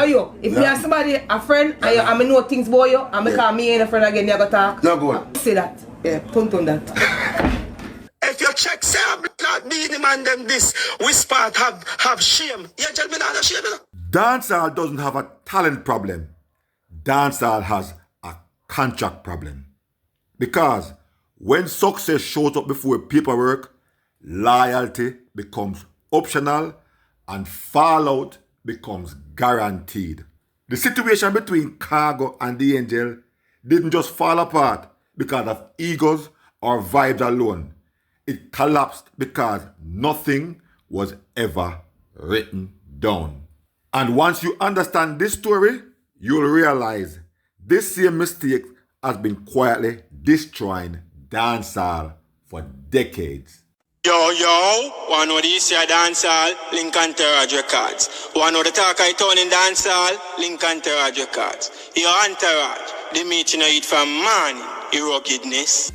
you. If you have somebody, a friend, and I know things about you, and I call me and a friend again, you go talk. No good. Say that. Yeah, punt on that. If you check, say I'm not being the man them this, whisper have shame. You tell me not shame. Dancehall doesn't have a talent problem. Dancehall has a contract problem. Because when success shows up before paperwork, loyalty becomes optional and fallout becomes guaranteed. The situation between Khago and D'Angel didn't just fall apart because of egos or vibes alone. It collapsed because nothing was ever written down. And once you understand this story, you'll realize this same mistake has been quietly destroying dancehall for decades. Yo, one of these here dancehall, Lincoln Terrage Records. One of the talk I turn in dancehall, Lincoln Terrage Records. Your entourage, the meeting I eat from man, your ruggedness.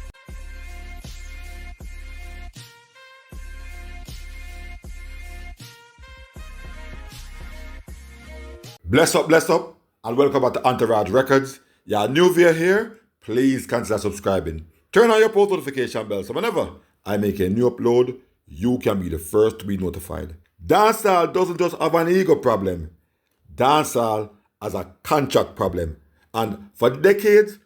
Bless up, and welcome back to Entourage Records. You're new via here, please consider subscribing. Turn on your post notification bell so whenever I make a new upload, you can be the first to be notified. Dancehall doesn't just have an ego problem. Dancehall has a contract problem. And for decades,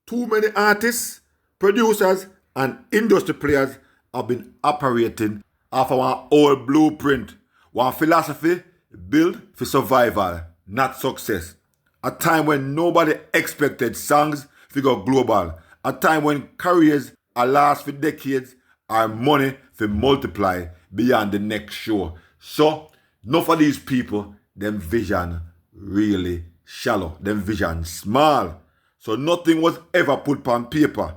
too many artists, producers, and industry players have been operating off of one old blueprint, one philosophy built for survival, not success. A time when nobody expected songs to go global. A time when careers are last for decades or money to multiply beyond the next show. So, enough of these people, them vision really shallow. Them vision small. So nothing was ever put on paper.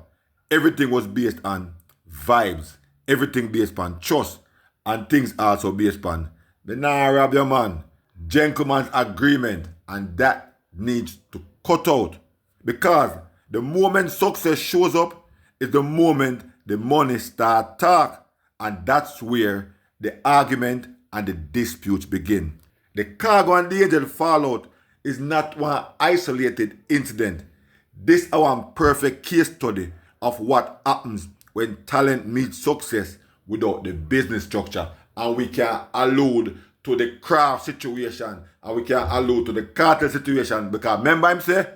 Everything was based on vibes. Everything based on trust. And things also based on the nah rob your man. Gentleman's agreement, and that needs to cut out because the moment success shows up is the moment the money start talk, and that's where the argument and the disputes begin. The Khago and D'Angel fallout is not one isolated incident. This is one perfect case study of what happens when talent meets success without the business structure, and we can allude to the craft situation and we can allude to the cartel situation because remember him say,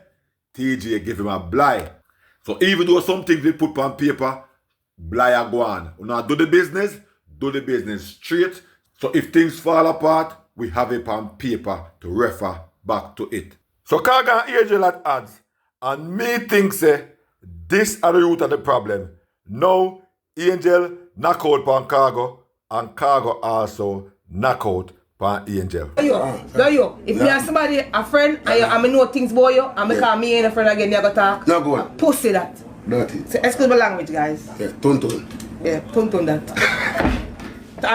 TJ give him a blight. So even though some things they put on paper, blight are gone. We now do the business straight. So if things fall apart, we have it on paper to refer back to it. So Khago and Angel at odds, and me think say, this are the root of the problem. Now, Angel knock out on Khago and Khago also knock out on Angel. You. If you have somebody, a friend, and I know things about you, and I call me and a friend again, you go talk. No good. Pussy that. Dirty. So excuse my language, guys. Yeah, tuntun. Yeah, punt on that.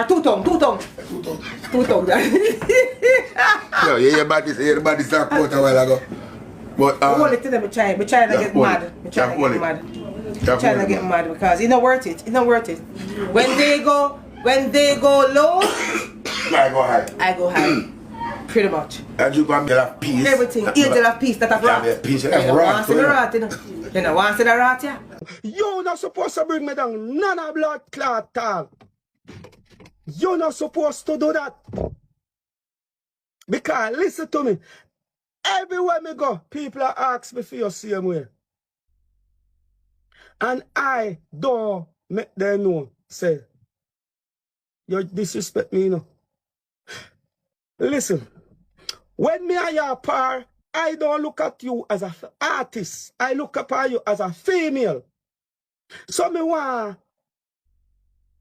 Two tongue. Yo, your body start out a while ago. But hold it to them, I'm trying to get mad. I'm trying to get mad because it's not worth it. It's not worth it. When they go low, I go high. Pretty much. And you got angel of peace. Everything. Angel of peace that I've rat. Peace. You want to see the rat, you know? You know, want to see the rat, yeah? You're not supposed to bring me down none of blood clot talk. You're not supposed to do that. Because listen to me. Everywhere me go, people are asking me for your same way. And I don't make them know, say, you disrespect me, you know. Listen, when me and your par, I don't look at you as an artist. I look upon you as a female. So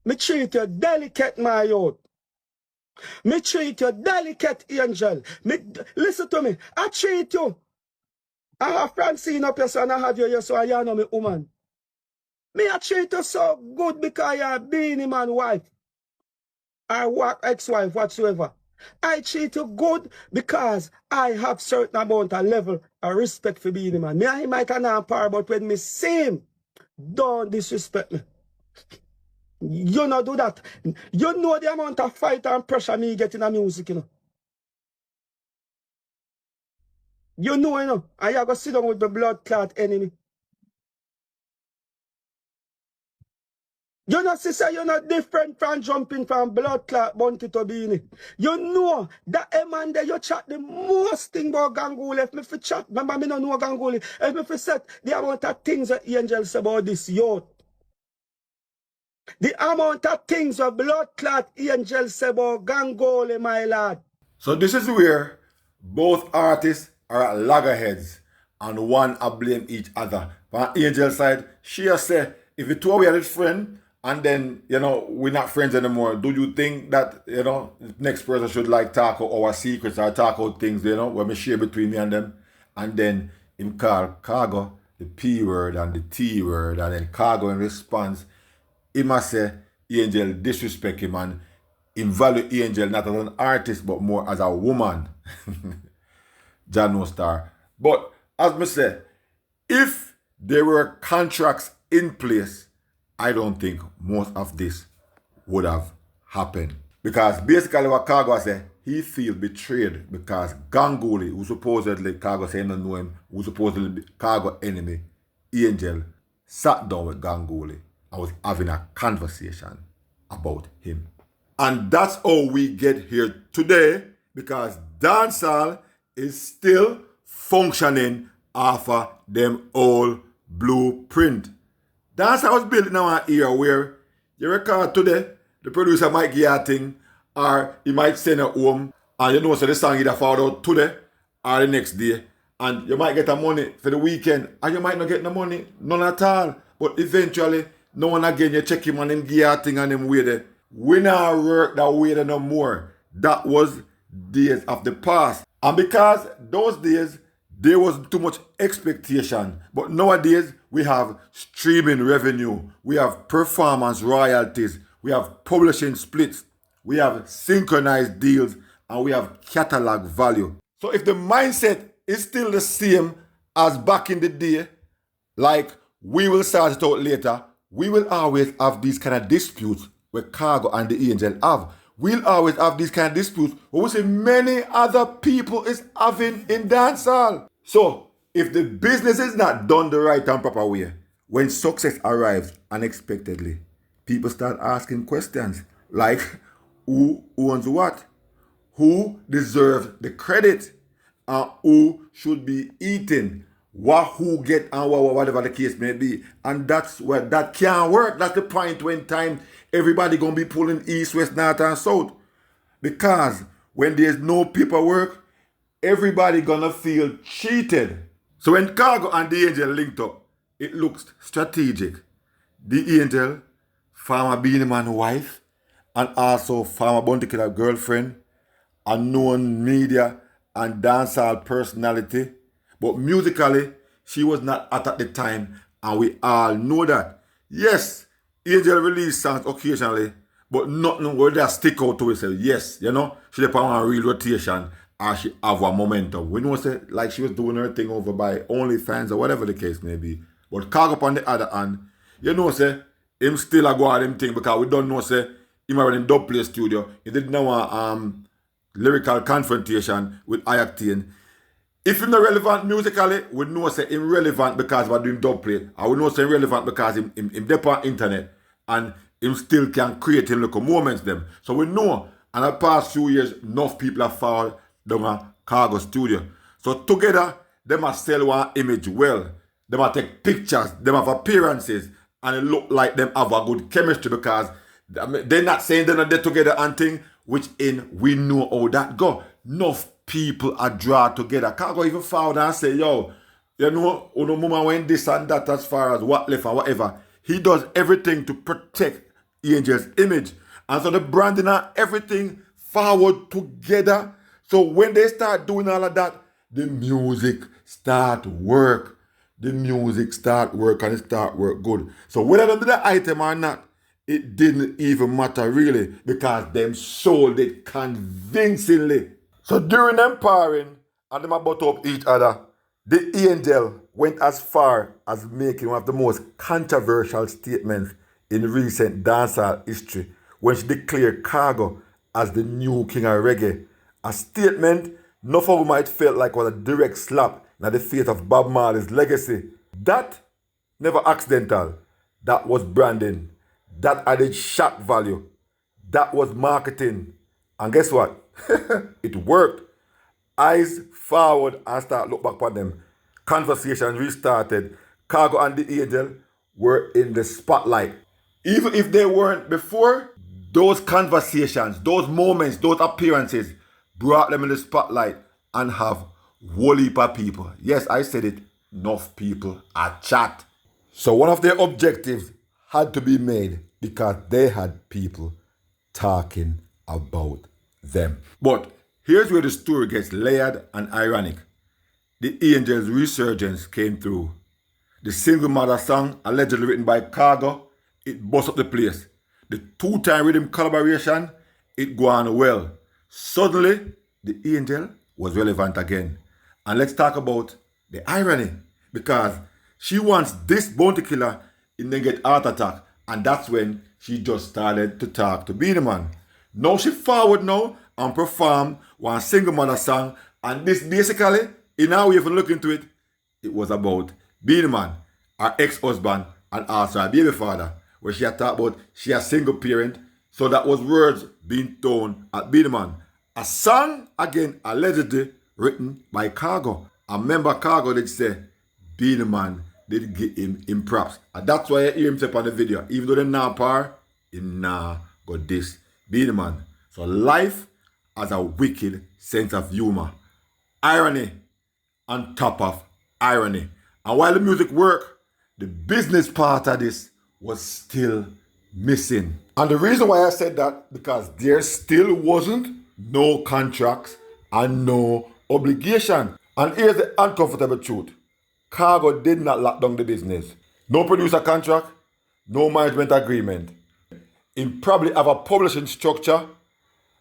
me treat you delicate, my youth. Me treat you delicate, Angel. Listen to me. I treat you. I have Francine up here, so I have you here, so I know me woman. Me I treat you so good because you're being a man wife. I work ex-wife, whatsoever. I treat you good because I have certain amount of level of respect for being a man. Me and him might not par, but when me see him, don't disrespect me. You not do that. You know the amount of fight and pressure me get in the music, you know. You know, and you go sit down with the blood clot enemy. You know, sister, you're not different from jumping from blood clot bounty to beanie. You know that a man there you chat the most thing about Ganguly. If me for chat, remember me no know Ganguly. If me for set the amount of things that Angel say about this youth. The amount of things that blood clot Angel say about Ganguly, my lad. So this is where both artists are at loggerheads and one are blame each other. On Angel's side, she has said, if the two of we are his friend and then, we're not friends anymore, do you think that, the next person should like talk out our secrets or talk out things, when we share between me and them? And then him call Khago the P word and the T word, and then Khago in response, he must say Angel disrespect him and him value Angel not as an artist but more as a woman. John no star. But as me say, if there were contracts in place, I don't think most of this would have happened. Because basically what Khago said, he feel betrayed because Ganguly, who supposedly Khago say don't know him, who supposedly be Khago enemy, Angel, sat down with Ganguly and was having a conversation about him. And that's how we get here today, because dancehall is still functioning off of them old blueprint. Dancehall was built in our era where you record today, the producer might get a thing, or he might send it home, and so the song either fall out today or the next day. And you might get the money for the weekend, and you might not get the money, none at all. But eventually, no one again, you check him and him give a thing and him way there. We not work that way there no more. That was days of the past. And because those days, there was too much expectation. But nowadays, we have streaming revenue. We have performance royalties. We have publishing splits. We have synchronized deals. And we have catalog value. So if the mindset is still the same as back in the day, like we will start it out later, we will always have these kind of disputes where Khago and the Angel have. We'll always have these kind of disputes what we see many other people is having in dancehall. So, if the business is not done the right and proper way, when success arrives unexpectedly, people start asking questions like, who owns what? Who deserves the credit? And who should be eating? Who get and whatever the case may be. And that's where that can't work. That's the point when time everybody gonna be pulling east, west, north, and south. Because when there's no paperwork, everybody gonna feel cheated. So when Khago and the Angel linked up, it looks strategic. The Angel, former Beanie Man wife, and also former Bounty Killer girlfriend, a known media and dancehall personality. But musically, she was not at the time, and we all know that. Yes, Angel released songs occasionally, but nothing will just stick out to itself. Yes, she did on a real rotation, or she have a momentum. We know, say, like she was doing her thing over by OnlyFans or whatever the case may be. But Khago on the other hand, say, him still a go at him thing because we don't know, say, him already in dub play studio. He did know a lyrical confrontation with Ayactine. If he's not relevant musically, we know say him relevant because we're doing dub play. And we know say him relevant because him dep on internet. And him still can create him little moments them. So we know, and the past few years, enough people have found down a Khago studio. So together, them a sell one image well. Them a take pictures, them have appearances, and it look like them have a good chemistry because they're not saying they're not there together and thing, which in we know how that go. Enough people are drawn together. Khago even found and say, yo, mama went this and that as far as what left and whatever. He does everything to protect Angel's image. And so the branding and everything forward together. So when they start doing all of that, the music start work. The music start work and it start work good. So whether they do the item or not, it didn't even matter really because them sold it convincingly. So during them pairing and them about up each other, the Angel went as far as making one of the most controversial statements in recent dancehall history when she declared Khago as the new king of reggae. A statement Enough of them might felt like was a direct slap in the face of Bob Marley's legacy. That never accidental. That was branding. That added shock value. That was marketing. And guess what? It worked. Eyes forward and start look back on them. Conversation restarted. Khago and the Angel were in the spotlight. Even if they weren't before, those conversations, those moments, those appearances brought them in the spotlight and have whole heap of people. Yes, I said it. Enough people are chat. So one of their objectives had to be made because they had people talking about them. But here's where the story gets layered and ironic. The Angel's resurgence came through. The single mother song, allegedly written by Khago, it bust up the place. The two-time rhythm collaboration, it go on well. Suddenly, the Angel was relevant again. And let's talk about the irony. Because she wants this bounty killer and then get heart attack. And that's when she just started to talk to Beenie Man. Now she forward now and perform one single mother song. And this basically, in our way of looking into it, it was about Beenie Man, her ex-husband, and also her baby father. Where she had talked about she a single parent. So that was words being thrown at Beenie Man. A song, again, allegedly written by Khago. A member Khago did say, Beenie Man did give him props. And that's why I hear him say on the video. Even though they're not par, he nah got this Beenie Man. So life has a wicked sense of humor. Irony on top of irony. And while the music worked, the business part of this was still missing. And the reason why I said that, because there still wasn't no contracts and no obligation. And here's the uncomfortable truth. Khago did not lock down the business. No producer contract, no management agreement. He probably have a publishing structure,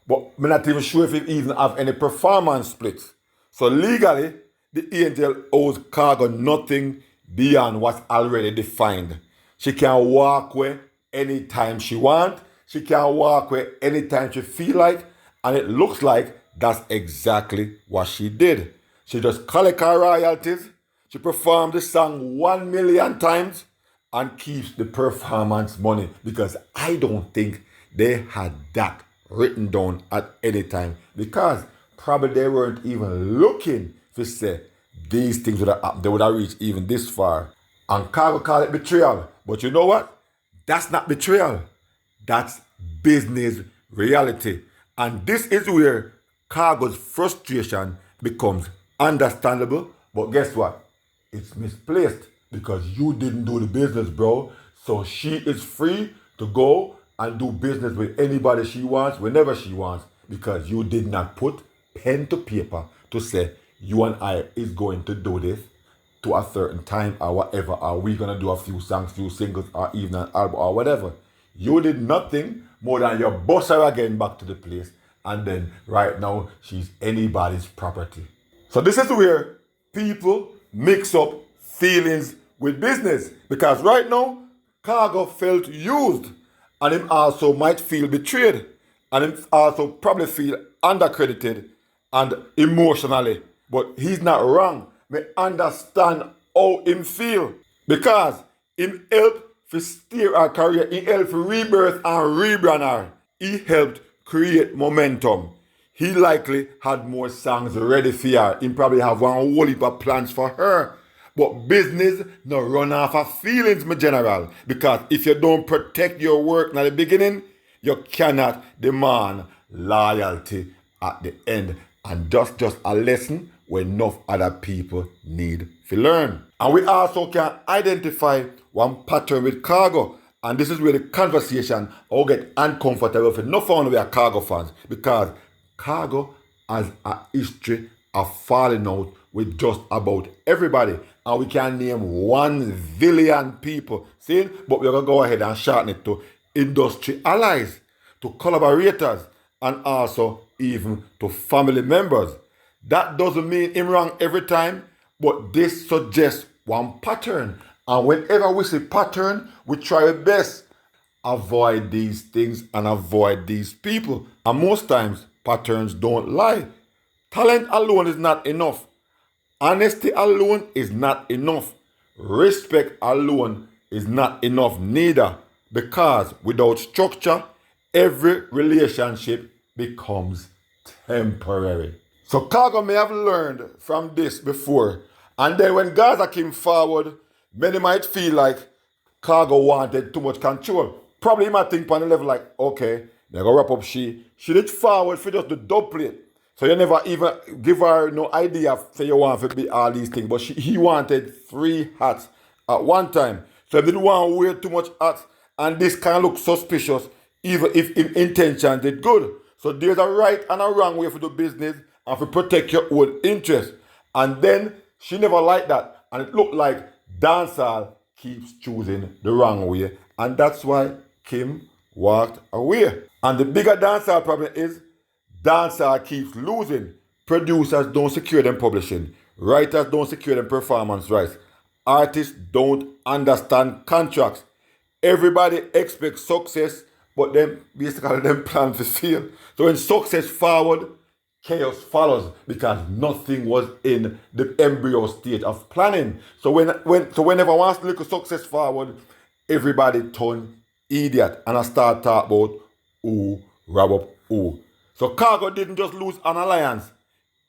but I'm not even sure if he even have any performance splits. So legally, the Angel owes Khago nothing beyond what's already defined. She can walk away anytime she wants. She can walk away anytime she feel like. And it looks like that's exactly what she did. She just collect her royalties. She performed the song 1 million times and keeps the performance money, because I don't think they had that written down at any time, because probably they weren't even looking to say these things would have happened. They would have reached even this far. And Khago called it betrayal. But you know what? That's not betrayal. That's business reality. And this is where Khago's frustration becomes understandable. But guess what? It's misplaced, because you didn't do the business, bro. So she is free to go and do business with anybody she wants, whenever she wants, because you did not put pen to paper to say you and I is going to do this to a certain time or whatever. Are we going to do a few songs, few singles, or even an album or whatever? You did nothing more than you bust her again back to the place. And then right now, she's anybody's property. So this is where people mix up feelings with business. Because right now, Khago felt used. And him also might feel betrayed. And him also probably feel undercredited and emotionally. But he's not wrong. Me understand how him feel. Because him helped to steer her career. He helped to rebirth and rebrand her. He helped create momentum. He likely had more songs ready for her. He probably have one whole heap of plans for her. But business no run off of feelings, my general. Because if you don't protect your work in the beginning, you cannot demand loyalty at the end. And just a lesson where enough other people need to learn. And we also can identify one pattern with Khago. And this is where the conversation will get uncomfortable for enough of we are Khago fans. Because Khago has a history of falling out with just about everybody. And we can name 1 billion people. See? But we're going to go ahead and shorten it to industry allies, to collaborators, and also even to family members. That doesn't mean him wrong every time, but this suggests one pattern. And whenever we see pattern, we try our best. Avoid these things and avoid these people. And most times, patterns don't lie. Talent alone is not enough. Honesty alone is not enough. Respect alone is not enough neither. Because without structure, every relationship becomes temporary. So Khago may have learned from this before. And then when Gaza came forward, many might feel like Khago wanted too much control. Probably he might think on the level like, okay, they're going to wrap up she did forward for just the dub plate. So you never even give her no idea say you want to be all these things. But he wanted 3 hats at one time. So he didn't want to wear too much hats. And this kind of looks suspicious even if in intention did good. So there's a right and a wrong way for do business and to protect your own interest. And then she never liked that. And it looked like dancehall keeps choosing the wrong way. And that's why Kim walked away. And the bigger dancehall problem is dancehall keeps losing. Producers don't secure them publishing. Writers don't secure them performance rights. Artists don't understand contracts. Everybody expects success, but then basically them plan to fail. So when success forward, chaos follows because nothing was in the embryo state of planning. So whenever one look at success forward, everybody turn idiot and I start talk about who rob up who. So Khago didn't just lose an alliance,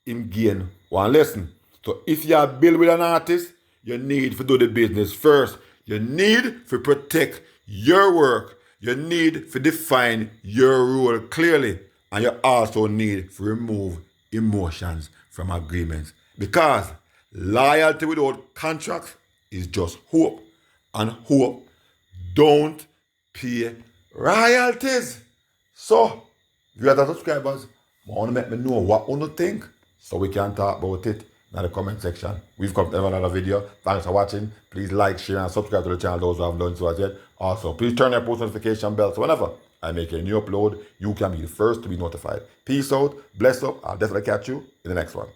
him gain one lesson. So if you are built with an artist, you need to do the business first. You need to protect your work. You need to define your role clearly. And you also need to remove emotions from agreements. Because loyalty without contracts is just hope. And hope don't pay royalties. So, if you are the subscribers, I want to make me know what you think so we can talk about it in the comment section. We've come to another video. Thanks for watching. Please like, share, and subscribe to the channel, those who have done so as yet. Also, please turn your post notification bell so whenever I make a new upload, you can be the first to be notified. Peace out, bless up. I'll definitely catch you in the next one.